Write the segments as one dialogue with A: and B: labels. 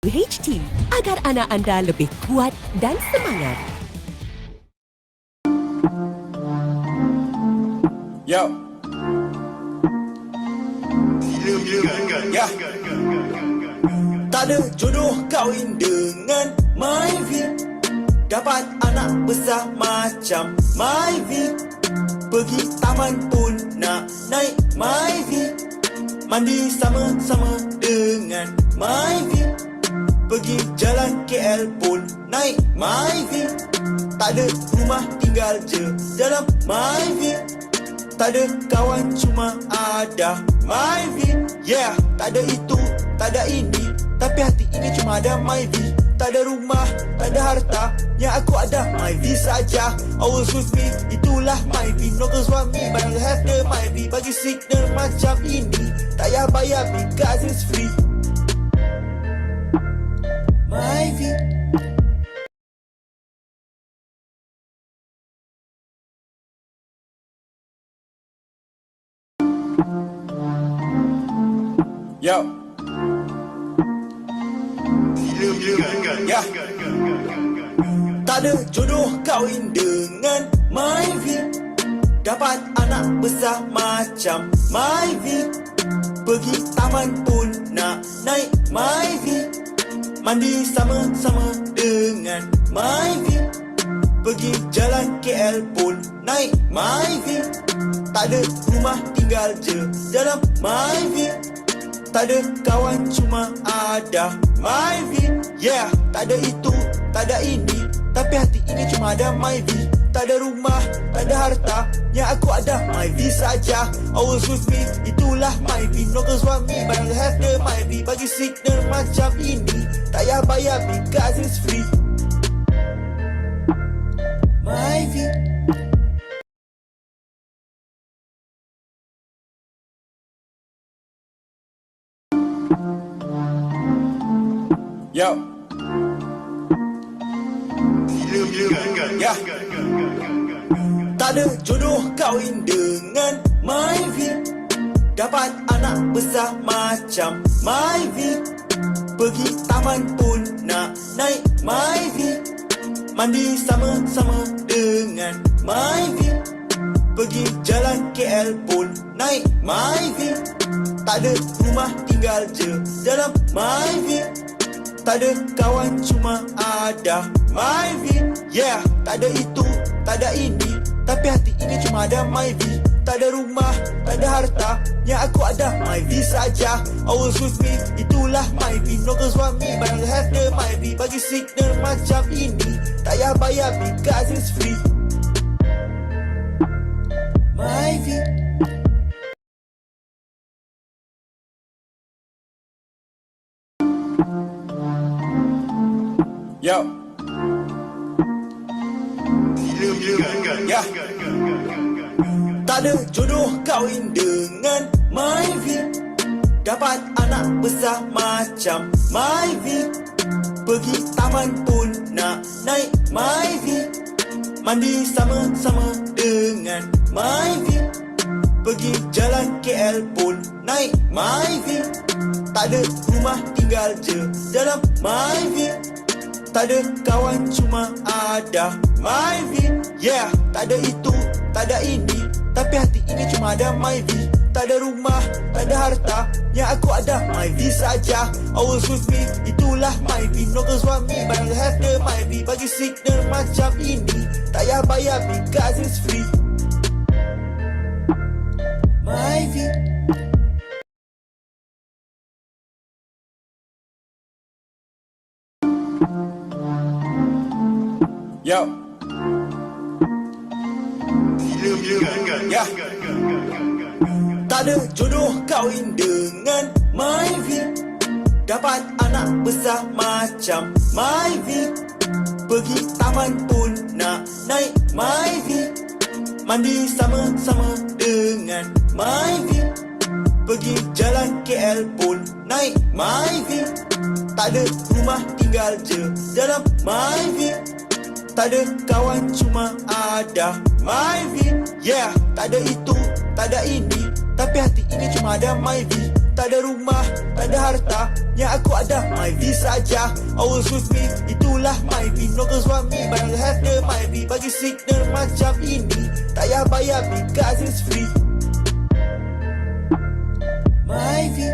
A: UHT agar anak anda lebih kuat dan semangat.
B: Yo. Ya. Tak ada jodoh kahwin dengan Myvi. Dapat anak besar macam Myvi. Pergi taman pun nak naik Myvi. Mandi sama-sama dengan Myvi. Pergi jalan KL pun naik Myvi. Tak ada rumah tinggal je dalam Myvi. Tak ada kawan cuma ada Myvi. Yeah, tak ada itu, tak ada ini, tapi hati ini cuma ada Myvi. Tak ada rumah, tak ada harta, yang aku ada Myvi saja. Always with me, itulah Myvi. No girls want me, but I'll have the Myvi. Bagi signal macam ini, tak payah bayar because it's free. Myvi. Yo. Ya. Tak ada jodoh kahwin dengan Myvi. Dapat anak besar macam Myvi. Pergi taman pun nak naik Myvi. Mandi sama-sama dengan Myvi. Pergi jalan KL pun naik Myvi. Tak ada rumah tinggal je dalam Myvi. Tak ada kawan cuma ada Myvi. Yeah, tak ada itu, tak ada ini, tapi hati ini cuma ada Myvi. Tak ada rumah, tak ada harta, yang aku ada Myvi saja. Always with me, itulah Myvi. No girls want me, but I'll have the Myvi. Bagi signal macam ini, tak payah bayar because it's free. Myvi. Yo. Ya. Tak ada jodoh kahwin dengan Myvi. Dapat anak besar macam Myvi. Pergi taman pun nak naik Myvi. Mandi sama-sama dengan Myvi. Pergi jalan KL pun naik Myvi. Tak ada rumah tinggal je dalam Myvi. Tak ada kawan cuma ada Myvi. Yeah, tak ada itu, tak ada ini, tapi hati ini cuma ada Myvi. Tak ada rumah, tak ada harta, yang aku ada Myvi saja. Always with me, itulah Myvi. No girls want me, but I'll have the Myvi. Bagi signal macam ini, tak payah bayar because it's free. Myvi. Yo. Ya. Tak ada jodoh kahwin dengan Myvi. Dapat anak besar macam Myvi. Pergi taman pun nak naik Myvi. Mandi sama-sama dengan Myvi. Pergi jalan KL pun naik Myvi. Tak ada rumah tinggal je dalam Myvi. Tak ada kawan cuma ada Myvi. Yeah, tak ada itu, tak ada ini, tapi hati ini cuma ada Myvi. Tak ada rumah, tak ada harta, yang aku ada Myvi saja. Always with me, itulah Myvi. No girls want me, but I'll have the Myvi. Bagi signal macam ini, tak payah bayar because it's free. Myvi. Yo. Ya. Tak ada jodoh kahwin dengan Myvi. Dapat anak besar macam Myvi. Pergi taman pun nak naik Myvi. Mandi sama-sama dengan Myvi. Pergi jalan KL pun naik Myvi. Tak ada rumah tinggal je dalam Myvi. Tak ada kawan cuma ada Myvi. Yeah, tak ada itu, tak ada ini, tapi hati ini cuma ada Myvi. tak ada rumah, tak ada harta. Yang aku ada Myvi saja. Always with me, itulah Myvi. No girls want me, but I have the Myvi. Bagi signal macam ini, tak payah bayar because it's free. Myvi.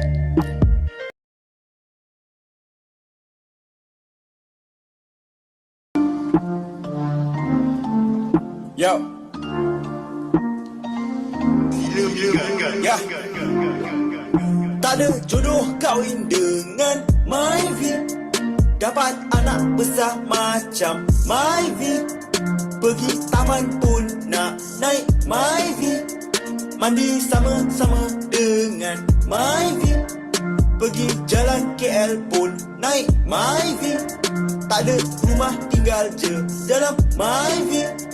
B: Yo. Ya. Tak ada jodoh kahwin dengan Myvi. Dapat anak besar macam Myvi. Pergi taman pun nak naik Myvi. Mandi sama-sama dengan Myvi. Pergi jalan KL pun naik Myvi. Tak ada rumah tinggal je dalam Myvi.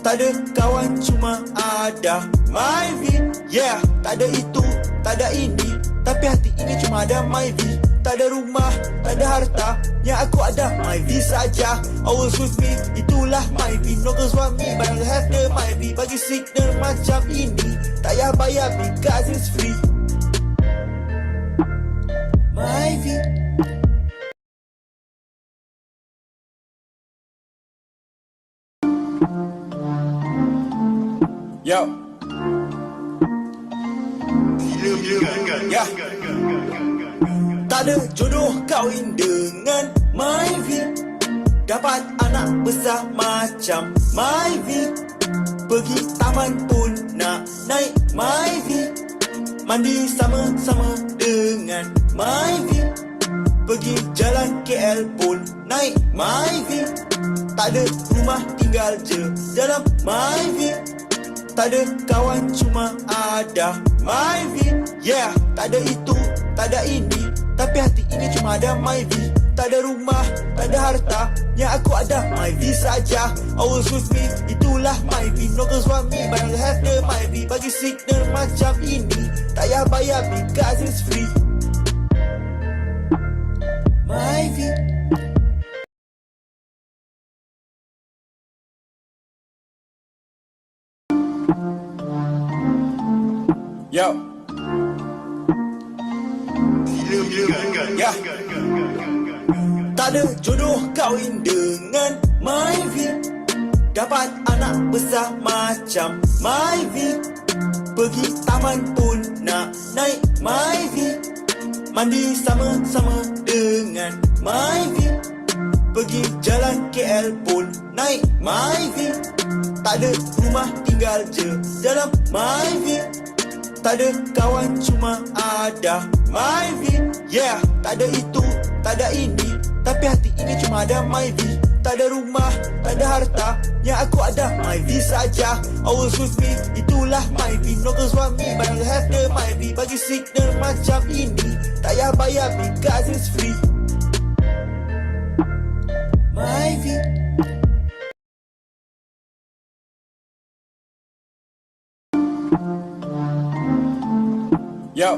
B: Tak ada kawan cuma ada Myvi. Yeah, tak ada itu, tak ada ini, tapi hati ini cuma ada Myvi. Tak ada rumah, tak ada harta, yang aku ada Myvi saja. Always with me, itulah Myvi. No girls want me, but I have the Myvi. Bagi signal macam ini, tak payah bayar because it's free. Myvi. Yo. Ya. Tak ada jodoh kahwin dengan Myvi. Dapat anak besar macam Myvi. Pergi taman pun nak naik Myvi. Mandi sama-sama dengan Myvi. Pergi jalan KL pun naik Myvi. Tak ada rumah tinggal je dalam Myvi. Tak ada kawan cuma ada Myvi. Yeah, tak ada itu, tak ada ini, tapi hati ini cuma ada Myvi. Tak ada rumah, tak ada harta, yang aku ada Myvi saja. Always with me, itulah Myvi. No girls want me, but I have the Myvi. Bagi signal macam ini, tak payah bayar because it's free. Myvi. Yo. Ya. Tak ada jodoh kahwin dengan Myvi. Dapat anak besar macam Myvi. Pergi taman pun nak naik Myvi. Mandi sama-sama dengan Myvi. Pergi jalan KL pun naik Myvi. Tak ada rumah tinggal je dalam Myvi. Tak ada kawan cuma ada Myvi. Yeah, tak ada itu, tak ada ini, tapi hati ini cuma ada Myvi. Tak ada rumah, tak ada harta, yang aku ada Myvi saja. Always with me, itulah Myvi. No girls want me, but I have the Myvi. Bagi signal macam ini, tak payah bayar because it's free. Myvi. Yo.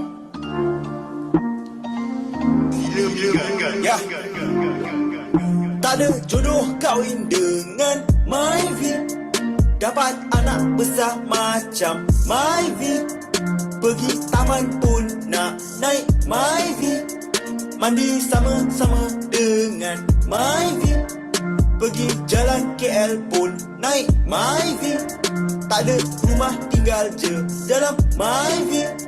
B: Ya. Tak ada jodoh kahwin dengan Myvi. Dapat anak besar macam Myvi. Pergi taman pun nak naik Myvi. Mandi sama-sama dengan Myvi. Pergi jalan KL pun naik Myvi. Tak ada rumah tinggal je dalam Myvi.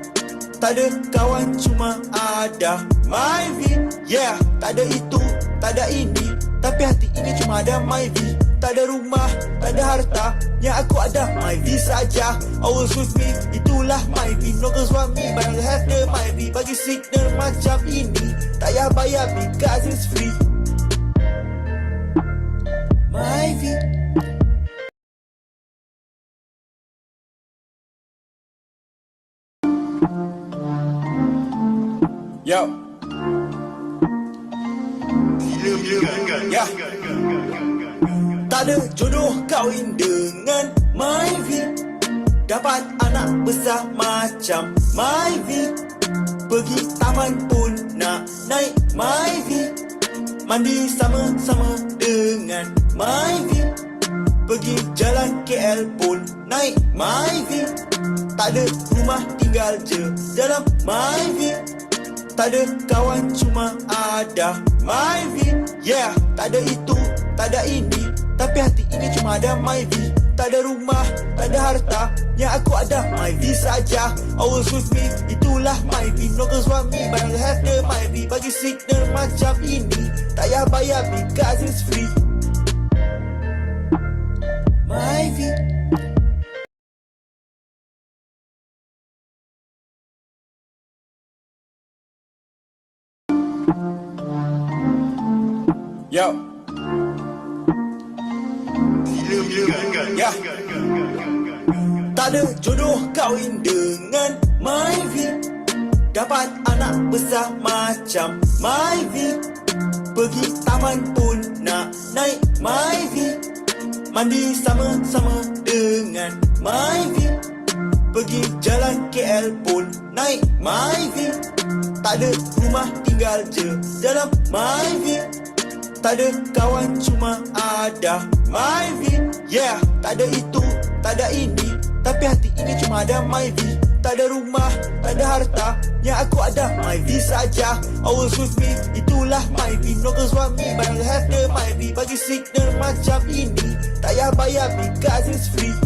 B: Tak ada kawan cuma ada Myvi. Yeah, tak ada itu, tak ada ini, tapi hati ini cuma ada Myvi. Tak ada rumah, tak ada harta, yang aku ada Myvi saja. Always with me, itulah Myvi. No girls want me, but I have the Myvi. Bagi signal macam ini, tak payah bayar because it's free. Myvi. Yo. Ya. Tak ada jodoh kahwin dengan Myvi. Dapat anak besar macam Myvi. Pergi taman pun nak naik Myvi. Mandi sama-sama dengan Myvi. Pergi jalan KL pun naik Myvi. Tak ada rumah tinggal je dalam Myvi. Tak ada kawan cuma ada Myvi. Yeah, tak ada itu, tak ada ini, tapi hati ini cuma ada Myvi. Tak ada rumah, tak ada harta, yang aku ada Myvi saja. Always with me, itulah Myvi. No girls want me, but I'll have the Myvi. Bagi signal macam ini, tak payah bayar because it's free. Myvi. Yo. Ya. Tak ada jodoh kahwin dengan Myvi. Dapat anak besar macam Myvi. Pergi taman pun nak naik Myvi. Mandi sama-sama dengan Myvi. Pergi jalan KL pun naik Myvi. Tak ada rumah tinggal je dalam Myvi. Tak ada kawan cuma ada Myvi. Yeah, tak ada itu, tak ada ini, tapi hati ini cuma ada Myvi. Tak ada rumah, tak ada harta, yang aku ada Myvi saja. Always with me, itulah Myvi. No girls want me, but I'll have the Myvi. Bagi signal macam ini, tak payah bayar because it's free.